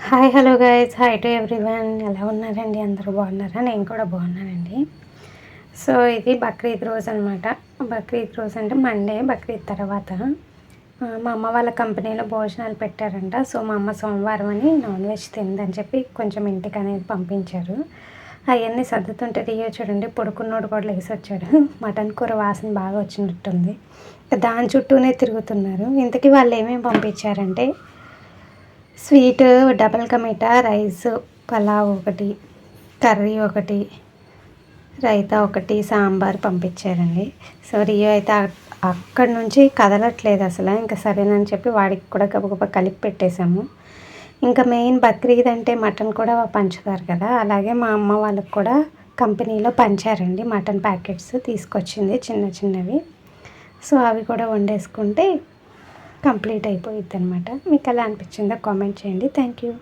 Hi hello guys, hi to everyone. ఎలా ఉన్నారండి? అందరూ బాగున్నారా? నేను కూడా బాగున్నానండి. సో ఇది బక్రీద్ రోజు అనమాట. బక్రీద్ రోజు అంటే మండే, బక్రీద్ తర్వాత మా అమ్మ వాళ్ళ కంపెనీలో భోజనాలు పెట్టారంట. సో మా అమ్మ సోమవారం అని నాన్ వెజ్ తిందని చెప్పి కొంచెం ఇంటికి అనేది పంపించారు. అవన్నీ సర్దుతుంటే రియో చూడండి, పొడుకున్నోడు కూడా లేసి వచ్చాడు. మటన్ కూర వాసన బాగా వచ్చినట్టుంది. దాని చుట్టూనే తిరుగుతున్నారు. ఇంతకీ వాళ్ళు ఏమేమి పంపించారంటే sweet, double ka meetha, rice, pulao ఒకటి, కర్రీ ఒకటి, రైతా ఒకటి, సాంబార్ పంపించారండి. సో రియో అయితే అక్కడి నుంచి కదలట్లేదు అసలు. ఇంకా సరేనని చెప్పి వాడికి కూడా గబగబా కలిపి పెట్టేశాము. ఇంకా మెయిన్ బక్రీద్ అంటే మటన్ కూడా పంచుతారు కదా, అలాగే మా అమ్మ వాళ్ళకి కూడా కంపెనీలో పంచారండి. మటన్ ప్యాకెట్స్ తీసుకొచ్చింది చిన్న చిన్నవి. సో అవి కూడా వండేసుకుంటే కంప్లీట్ అయిపోయిద్ది అనమాట. మీకు ఎలా అనిపించిందో కామెంట్ చేయండి. Thank you.